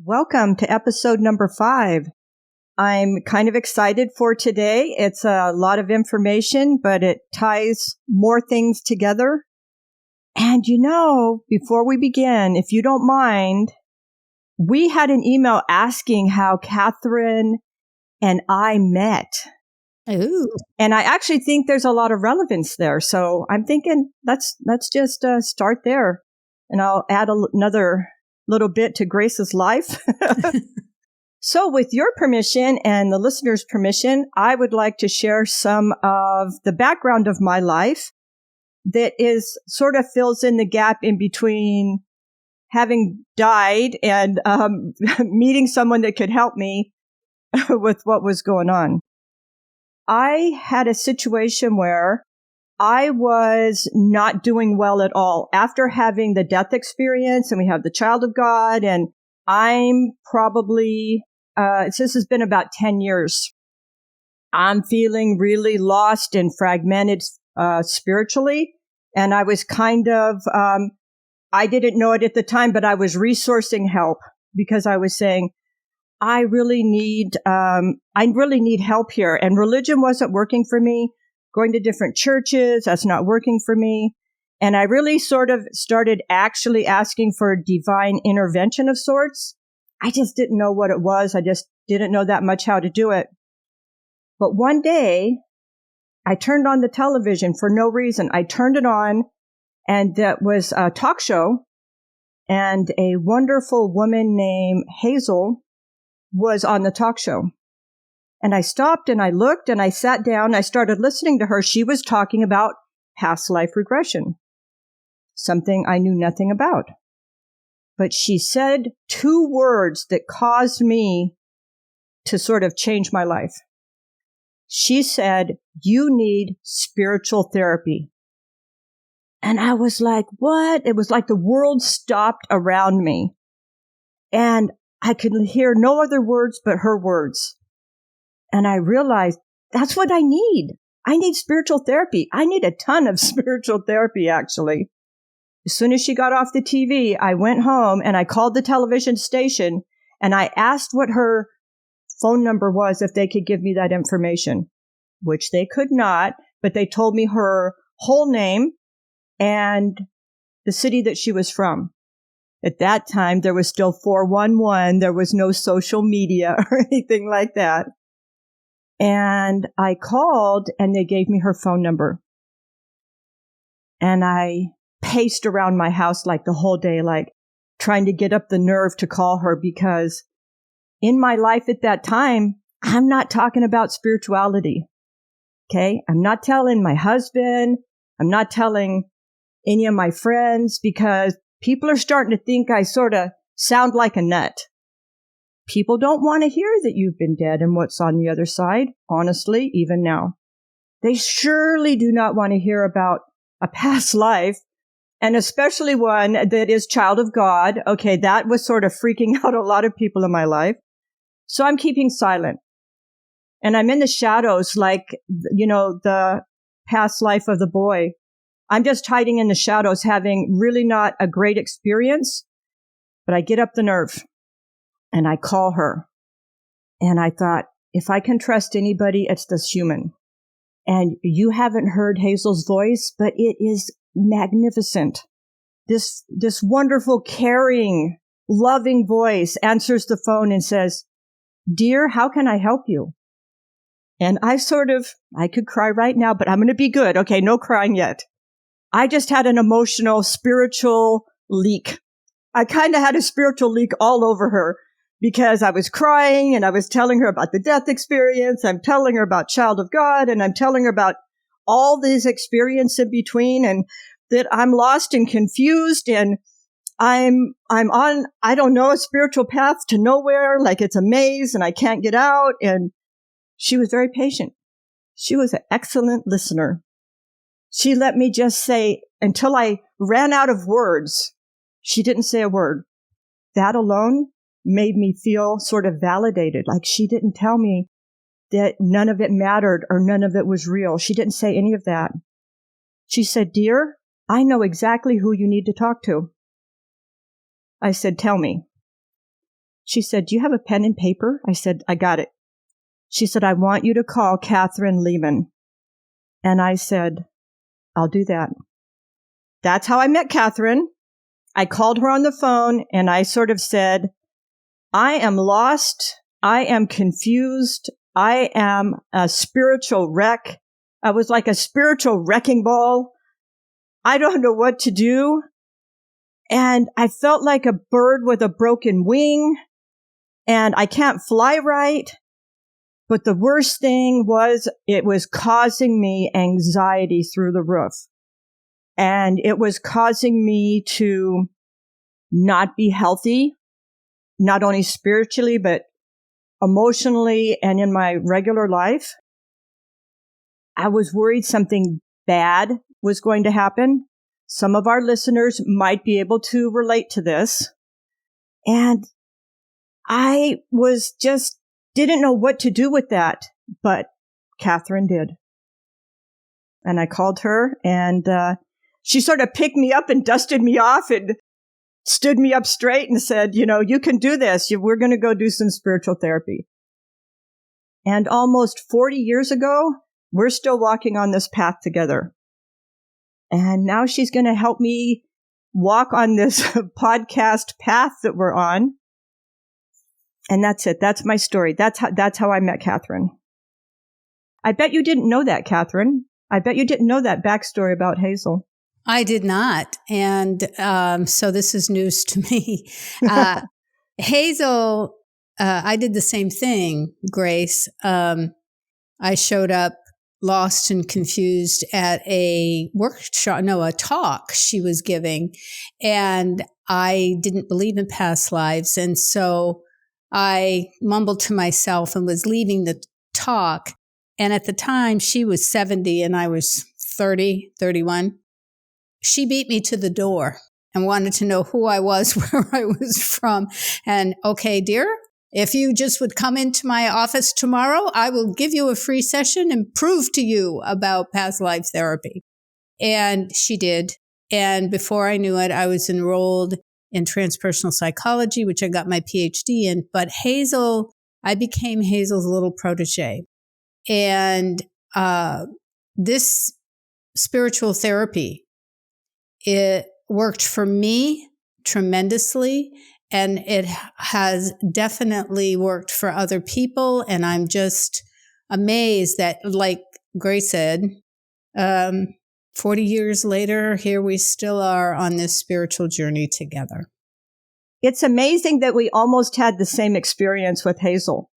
Welcome to episode number 5. I'm kind of excited for today. It's a lot of information, but it ties more things together. And before we begin, if you don't mind, we had an email asking how Kathryn and I met. Ooh. And I actually think there's a lot of relevance there. So I'm thinking let's just start there. And I'll add another little bit to Grace's life. So with your permission and the listeners' permission, I would like to share some of the background of my life that is sort of fills in the gap in between having died and meeting someone that could help me with what was going on. I had a situation where I was not doing well at all after having the death experience, and we have the child of God, and I'm probably, this has been about 10 years. I'm feeling really lost and fragmented spiritually, and I was kind of, I didn't know it at the time, but I was resourcing help because I was saying, I really need help here. And religion wasn't working for me. Going to different churches, that's not working for me. And I really sort of started actually asking for divine intervention of sorts. I just didn't know what it was. I just didn't know that much how to do it. But one day, I turned on the television for no reason. I turned it on, and that was a talk show. And a wonderful woman named Hazel was on the talk show. And I stopped and I looked and I sat down. I started listening to her. She was talking about past life regression, something I knew nothing about. But she said 2 words that caused me to sort of change my life. She said, "You need spiritual therapy." And I was like, what? It was like the world stopped around me. And I could hear no other words but her words. And I realized that's what I need. I need spiritual therapy. I need a ton of spiritual therapy, actually. As soon as she got off the TV, I went home and I called the television station and I asked what her phone number was if they could give me that information, which they could not, but they told me her whole name and the city that she was from. At that time, there was still 411. There was no social media or anything like that. And I called and they gave me her phone number. And I paced around my house like the whole day, like trying to get up the nerve to call her, because in my life at that time, I'm not talking about spirituality. Okay. I'm not telling my husband. I'm not telling any of my friends, because people are starting to think I sort of sound like a nut. People don't want to hear that you've been dead and what's on the other side, honestly, even now. They surely do not want to hear about a past life, and especially one that is child of God. Okay, that was sort of freaking out a lot of people in my life. So I'm keeping silent. And I'm in the shadows like, the past life of the boy. I'm just hiding in the shadows, having really not a great experience, but I get up the nerve. And I call her. And I thought, if I can trust anybody, it's this human. And you haven't heard Hazel's voice, but it is magnificent. This wonderful, caring, loving voice answers the phone and says, "Dear, how can I help you?" And I could cry right now, but I'm going to be good. Okay, no crying yet. I just had an emotional, spiritual leak. I kind of had a spiritual leak all over her, because I was crying and I was telling her about the death experience. I'm telling her about child of God, and I'm telling her about all these experiences in between, and that I'm lost and confused, and I'm on, I don't know, a spiritual path to nowhere, like it's a maze and I can't get out. And she was very patient. She was an excellent listener. She let me just say, until I ran out of words, she didn't say a word. That alone made me feel sort of validated. Like she didn't tell me that none of it mattered or none of it was real. She didn't say any of that. She said, "Dear, I know exactly who you need to talk to." I said, "Tell me." She said, do you have a pen and paper? I said, I got it. She said, I want you to call Kathryn Lehman. And I said, I'll do that. That's how I met Kathryn. I called her on the phone and I sort of said, I am lost. I am confused. I am a spiritual wreck. I was like a spiritual wrecking ball. I don't know what to do. And I felt like a bird with a broken wing. And I can't fly right. But the worst thing was it was causing me anxiety through the roof. And it was causing me to not be healthy, not only spiritually, but emotionally and in my regular life. I was worried something bad was going to happen. Some of our listeners might be able to relate to this. And I was just didn't know what to do with that, but Kathryn did. And I called her and she sort of picked me up and dusted me off and stood me up straight and said, you know, you can do this. We're going to go do some spiritual therapy. And almost 40 years ago, we're still walking on this path together. And now she's going to help me walk on this podcast path that we're on. And that's it. That's my story. That's how I met Kathryn. I bet you didn't know that, Kathryn. I bet you didn't know that backstory about Hazel. I did not. And so this is news to me. Hazel, I did the same thing, Grace. I showed up lost and confused at a talk she was giving. And I didn't believe in past lives. And so I mumbled to myself and was leaving the talk. And at the time, she was 70 and I was 30, 31. She beat me to the door and wanted to know who I was, where I was from. And, okay, dear, if you just would come into my office tomorrow, I will give you a free session and prove to you about past life therapy. And she did. And before I knew it, I was enrolled in transpersonal psychology, which I got my PhD in. But I became Hazel's little protege. And this spiritual therapy, it worked for me tremendously. And it has definitely worked for other people. And I'm just amazed that, like Grace said, 40 years later, here we still are on this spiritual journey together. It's amazing that we almost had the same experience with Hazel.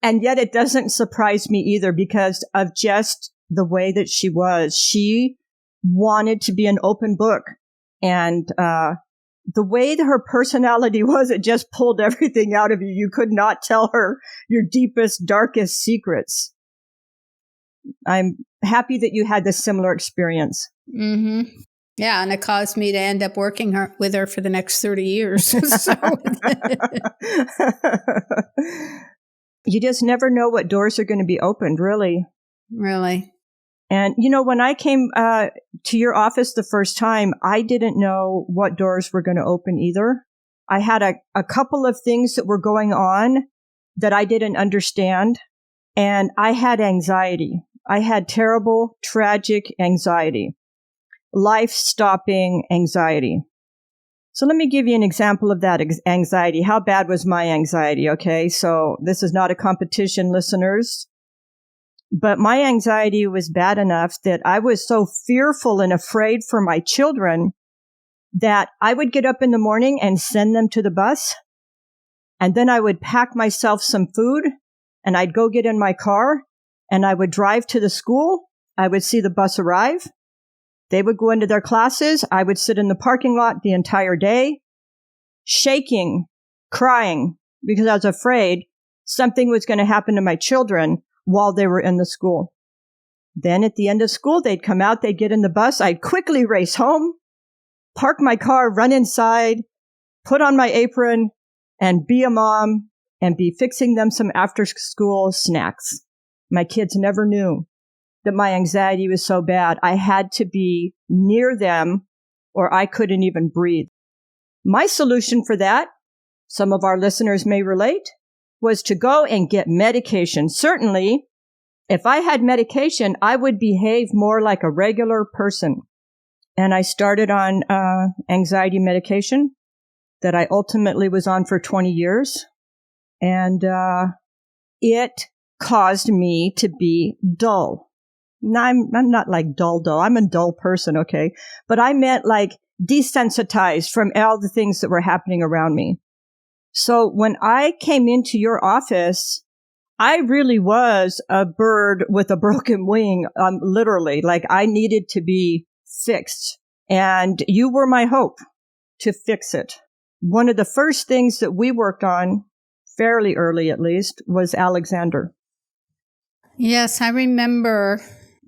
And yet it doesn't surprise me either because of just the way that she was. She wanted to be an open book. And the way that her personality was, it just pulled everything out of you. You could not tell her your deepest, darkest secrets. I'm happy that you had this similar experience. Mm-hmm. Yeah, and it caused me to end up working with her for the next 30 years. You just never know what doors are going to be opened, really. Really. And, you know, when I came to your office the first time, I didn't know what doors were going to open either. I had a couple of things that were going on that I didn't understand, and I had anxiety. I had terrible, tragic anxiety, life-stopping anxiety. So let me give you an example of that anxiety. How bad was my anxiety? Okay, so this is not a competition, listeners. But my anxiety was bad enough that I was so fearful and afraid for my children that I would get up in the morning and send them to the bus. And then I would pack myself some food and I'd go get in my car and I would drive to the school. I would see the bus arrive. They would go into their classes. I would sit in the parking lot the entire day, shaking, crying, because I was afraid something was going to happen to my children while they were in the school. Then at the end of school, they'd come out, they'd get in the bus. I'd quickly race home, park my car, run inside, put on my apron, and be a mom and be fixing them some after-school snacks. My kids never knew that my anxiety was so bad. I had to be near them or I couldn't even breathe. My solution for that some of our listeners may relate, was to go and get medication. Certainly, if I had medication, I would behave more like a regular person. And I started on anxiety medication that I ultimately was on for 20 years. And it caused me to be dull. Now, I'm not like dull. I'm a dull person, okay? But I meant like desensitized from all the things that were happening around me. So when I came into your office, I really was a bird with a broken wing, literally. Like I needed to be fixed. And you were my hope to fix it. One of the first things that we worked on, fairly early at least, was Alexander. Yes, I remember.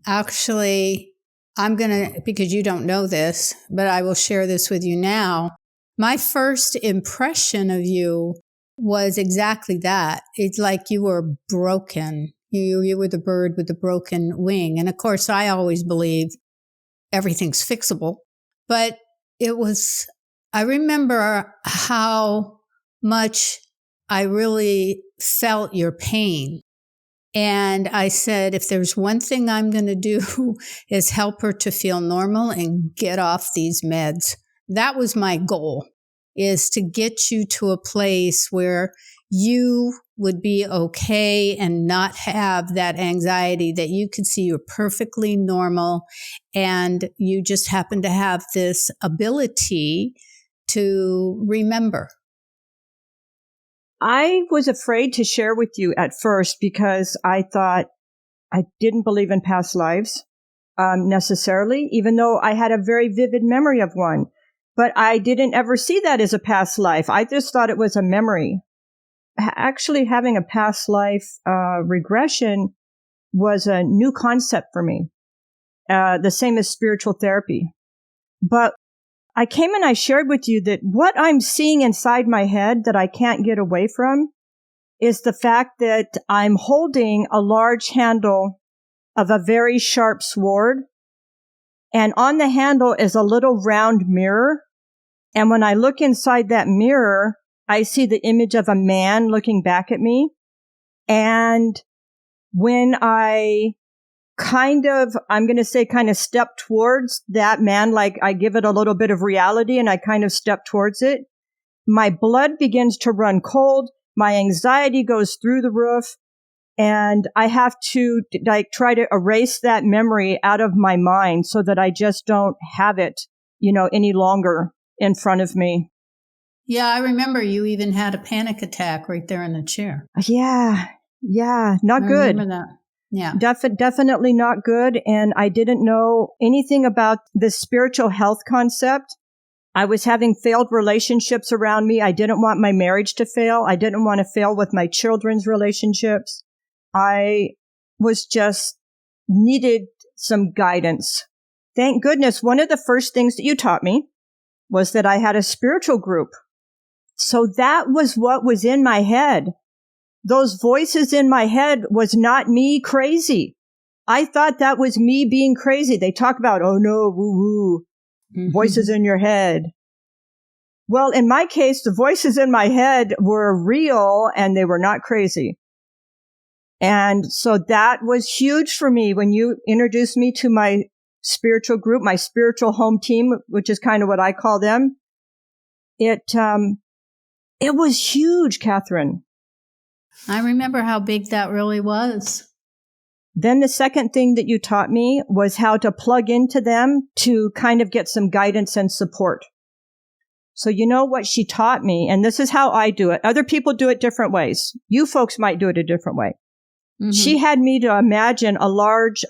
Actually, because you don't know this, but I will share this with you now. My first impression of you was exactly that. It's like you were broken. You were the bird with the broken wing. And of course, I always believe everything's fixable. But I remember how much I really felt your pain. And I said, if there's one thing I'm going to do is help her to feel normal and get off these meds. That was my goal, is to get you to a place where you would be okay and not have that anxiety, that you could see you're perfectly normal and you just happen to have this ability to remember. I was afraid to share with you at first because I thought I didn't believe in past lives necessarily, even though I had a very vivid memory of one. But I didn't ever see that as a past life. I just thought it was a memory. Actually, having a past life regression was a new concept for me, the same as spiritual therapy. But I came and I shared with you that what I'm seeing inside my head that I can't get away from is the fact that I'm holding a large handle of a very sharp sword. And on the handle is a little round mirror. And when I look inside that mirror, I see the image of a man looking back at me. And when I'm going to say step towards that man, like I give it a little bit of reality and I kind of step towards it, my blood begins to run cold. My anxiety goes through the roof. And I have to try to erase that memory out of my mind so that I just don't have it, any longer in front of me. Yeah, I remember you even had a panic attack right there in the chair. Yeah, not good. I remember that. Yeah. Definitely not good. And I didn't know anything about the spiritual health concept. I was having failed relationships around me. I didn't want my marriage to fail. I didn't want to fail with my children's relationships. I was just needed some guidance. Thank goodness one of the first things that you taught me was that I had a spiritual group. So that was what was in my head. Those voices in my head was not me crazy. I thought that was me being crazy. They talk about, oh no, woo-woo, voices in your head. Well, in my case, the voices in my head were real and they were not crazy. And so that was huge for me when you introduced me to my spiritual group, my spiritual home team, which is kind of what I call them. It was huge, Kathryn. I remember how big that really was. Then the second thing that you taught me was how to plug into them to kind of get some guidance and support. So you know what she taught me, and this is how I do it. Other people do it different ways. You folks might do it a different way. Mm-hmm. She had me to imagine a large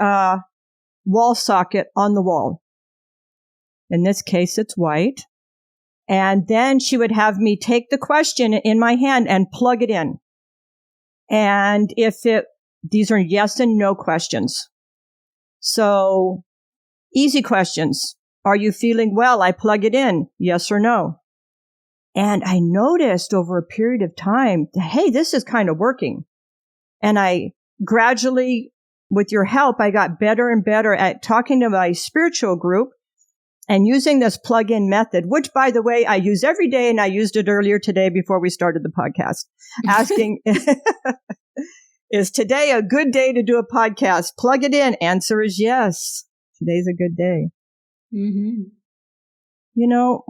wall socket on the wall. In this case, it's white. And then she would have me take the question in my hand and plug it in. And these are yes and no questions. So easy questions. Are you feeling well? I plug it in. Yes or no. And I noticed over a period of time, hey, this is kind of working. And I gradually, with your help, I got better and better at talking to my spiritual group and using this plug-in method, which, by the way, I use every day, and I used it earlier today before we started the podcast, asking, is today a good day to do a podcast? Plug it in. Answer is yes. Today's a good day. Mm-hmm. You know,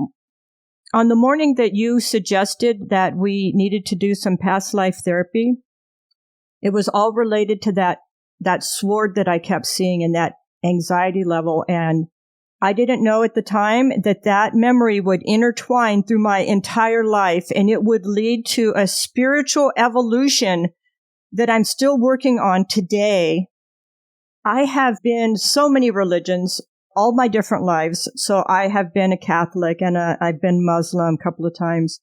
on the morning that you suggested that we needed to do some past life therapy, it was all related to that sword that I kept seeing and that anxiety level. And I didn't know at the time that memory would intertwine through my entire life, and it would lead to a spiritual evolution that I'm still working on today. I have been so many religions, all my different lives. So I have been a Catholic, and I've been Muslim a couple of times.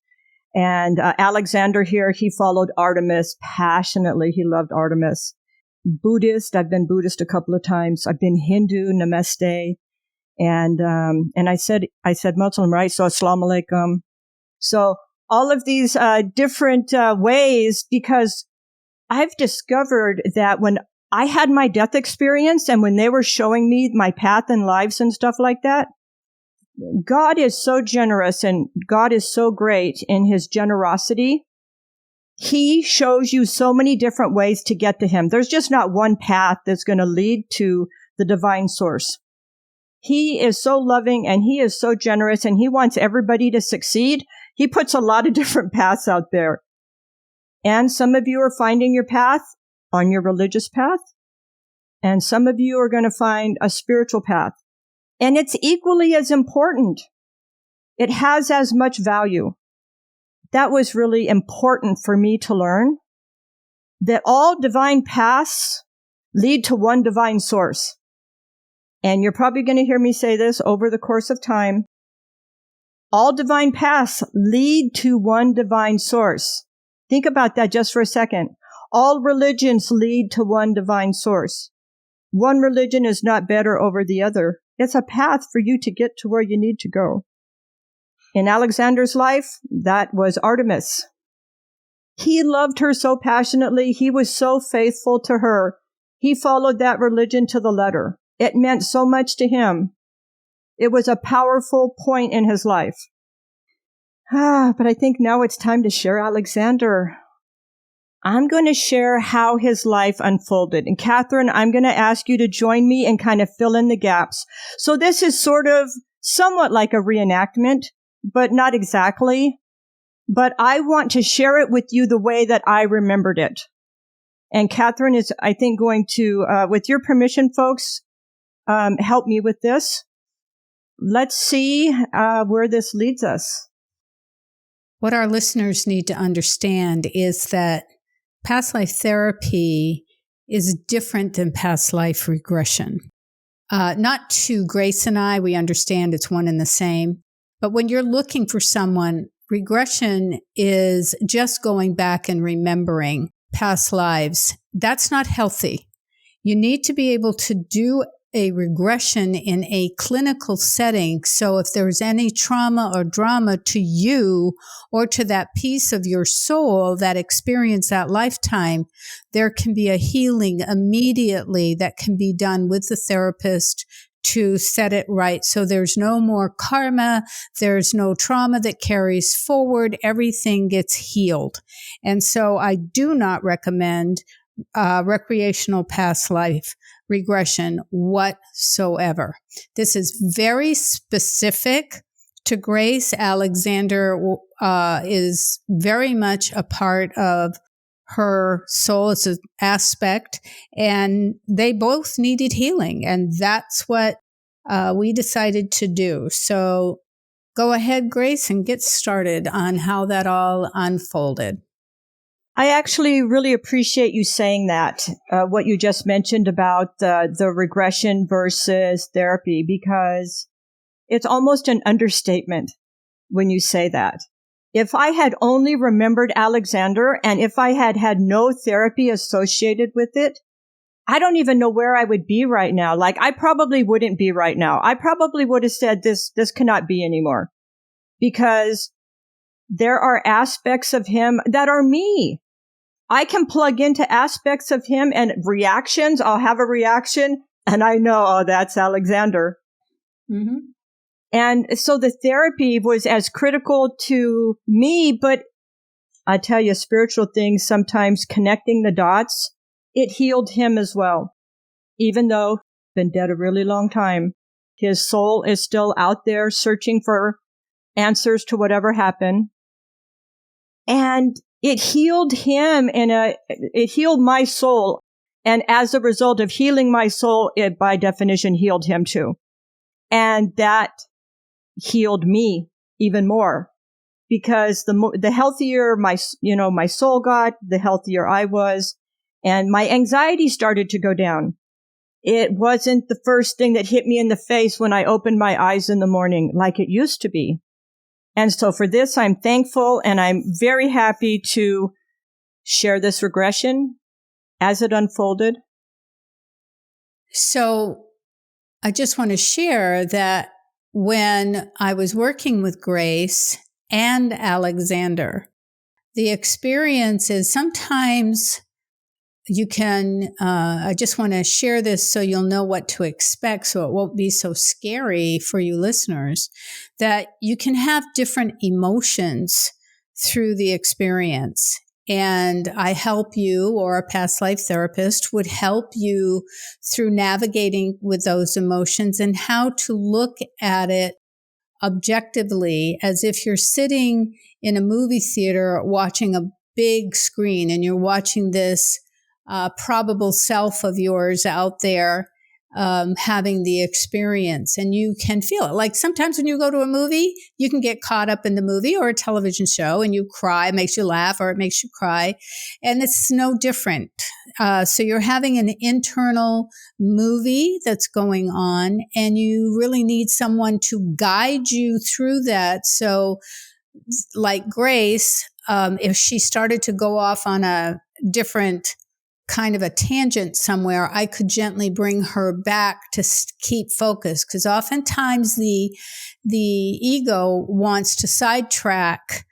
And Alexander here, he followed Artemis passionately. He loved Artemis. Buddhist, I've been Buddhist a couple of times. I've been Hindu, Namaste. And I said Muslim, right? So Assalamu alaikum. So all of these different ways, because I've discovered that when I had my death experience and when they were showing me my path in lives and stuff like that, God is so generous and God is so great in his generosity. He shows you so many different ways to get to him. There's just not one path that's going to lead to the divine source. He is so loving and he is so generous and he wants everybody to succeed. He puts a lot of different paths out there. And some of you are finding your path on your religious path. And some of you are going to find a spiritual path. And it's equally as important. It has as much value. That was really important for me to learn, that all divine paths lead to one divine source. And you're probably going to hear me say this over the course of time. All divine paths lead to one divine source. Think about that just for a second. All religions lead to one divine source. One religion is not better over the other. It's a path for you to get to where you need to go. In Alexander's life, that was Artemis. He loved her so passionately. He was so faithful to her. He followed that religion to the letter. It meant so much to him. It was a powerful point in his life. But I think now it's time to share Alexander. I'm going to share how his life unfolded. And Kathryn, I'm going to ask you to join me and kind of fill in the gaps. So this is sort of somewhat like a reenactment, but not exactly. But I want to share it with you the way that I remembered it. And Kathryn is, I think, going to, with your permission, folks, help me with this. Let's see where this leads us. What our listeners need to understand is that past life therapy is different than past life regression. Not to Grace and I, we understand it's one and the same. But when you're looking for someone, regression is just going back and remembering past lives. That's not healthy. You need to be able to do a regression in a clinical setting. So if there's any trauma or drama to you or to that piece of your soul that experienced that lifetime, there can be a healing immediately that can be done with the therapist to set it right. So there's no more karma. There's no trauma that carries forward. Everything gets healed. And so I do not recommend recreational past life regression whatsoever. This is very specific to Grace. Alexander is very much a part of her soul. It's an aspect, and they both needed healing, and that's what we decided to do. So go ahead, Grace, and get started on how that all unfolded. I actually really appreciate you saying that, what you just mentioned about the regression versus therapy, because it's almost an understatement when you say that. If I had only remembered Alexander and if I had had no therapy associated with it, I don't even know where I would be right now. Like, I probably wouldn't be right now. I probably would have said this cannot be anymore, because there are aspects of him that are me. I can plug into aspects of him and reactions. I'll have a reaction and I know, oh, that's Alexander. Mm-hmm. And so the therapy was as critical to me, but I tell you, spiritual things, sometimes connecting the dots, it healed him as well. Even though he's been dead a really long time, his soul is still out there searching for answers to whatever happened. And it healed him it healed my soul. And as a result of healing my soul, it by definition healed him too. And that healed me even more, because the healthier my soul got, the healthier I was, and my anxiety started to go down. It wasn't the first thing that hit me in the face when I opened my eyes in the morning like it used to be. And so for this, I'm thankful, and I'm very happy to share this regression as it unfolded. So I just want to share that when I was working with Grace and Alexander, the experience is sometimes you can, I just want to share this so you'll know what to expect, so it won't be so scary for you listeners, that you can have different emotions through the experience. And I help you, or a past life therapist would help you through navigating with those emotions and how to look at it objectively, as if you're sitting in a movie theater watching a big screen and you're watching this probable self of yours out there having the experience, and you can feel it. Like sometimes when you go to a movie, you can get caught up in the movie or a television show and you cry, it makes you laugh or it makes you cry, and it's no different. So you're having an internal movie that's going on, and you really need someone to guide you through that. So like Grace, if she started to go off on a different kind of a tangent somewhere, I could gently bring her back to keep focus, because oftentimes the ego wants to sidetrack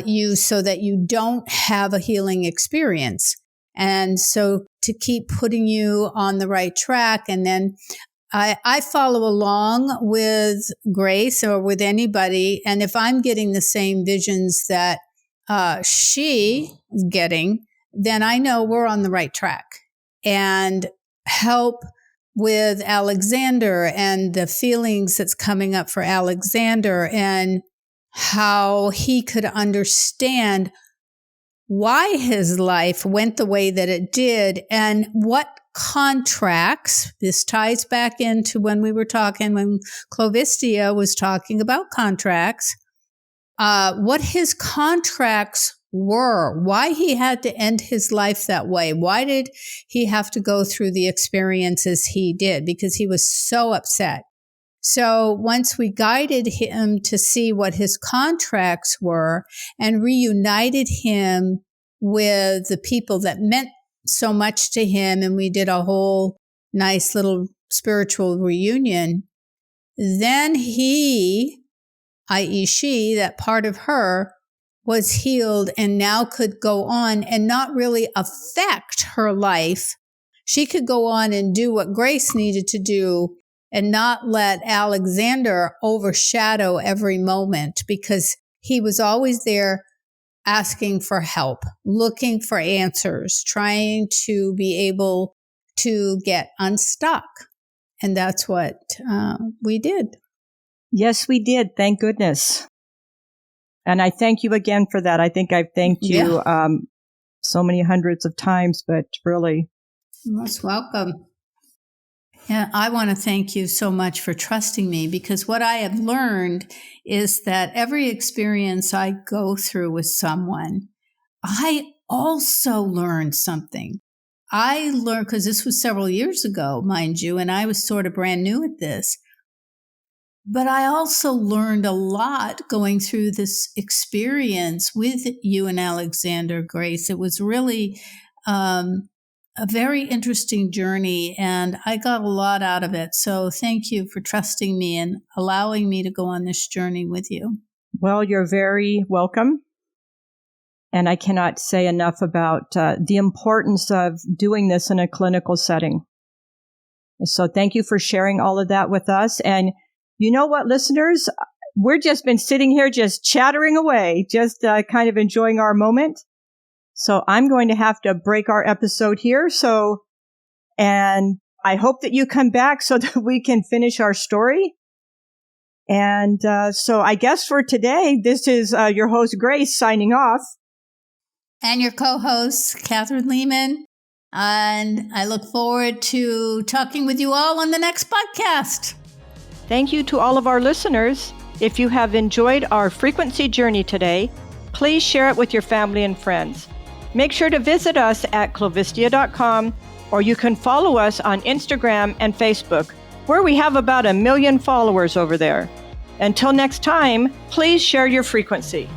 you so that you don't have a healing experience. And so to keep putting you on the right track, and then I follow along with Grace or with anybody, and if I'm getting the same visions that she is getting, then I know we're on the right track. And help with Alexander and the feelings that's coming up for Alexander, and how he could understand why his life went the way that it did, and what contracts, this ties back into when we were talking, when Clovistia was talking about contracts, what his contracts were, why he had to end his life that way. Why did he have to go through the experiences he did? Because he was so upset. So once we guided him to see what his contracts were and reunited him with the people that meant so much to him, and we did a whole nice little spiritual reunion, then he, i.e. she, that part of her, was healed and now could go on and not really affect her life. She could go on and do what Grace needed to do and not let Alexander overshadow every moment, because he was always there asking for help, looking for answers, trying to be able to get unstuck. And that's what we did. Yes, we did. Thank goodness. And I thank you again for that. I think I've thanked you so many hundreds of times, but really. You're most welcome. And I want to thank you so much for trusting me, because what I have learned is that every experience I go through with someone, I also learned something. I learned, because this was several years ago, mind you, and I was sort of brand new at this. But I also learned a lot going through this experience with you and Alexander, Grace. It was really a very interesting journey, and I got a lot out of it. So thank you for trusting me and allowing me to go on this journey with you. Well, you're very welcome. And I cannot say enough about the importance of doing this in a clinical setting. So thank you for sharing all of that with us. And you know what, listeners? We're just been sitting here just chattering away, just kind of enjoying our moment. So I'm going to have to break our episode here. And I hope that you come back so that we can finish our story. And so I guess for today, this is your host, Grace, signing off. And your co-host, Kathryn Lehman. And I look forward to talking with you all on the next podcast. Thank you to all of our listeners. If you have enjoyed our frequency journey today, please share it with your family and friends. Make sure to visit us at clovistia.com, or you can follow us on Instagram and Facebook, where we have about 1 million followers over there. Until next time, please share your frequency.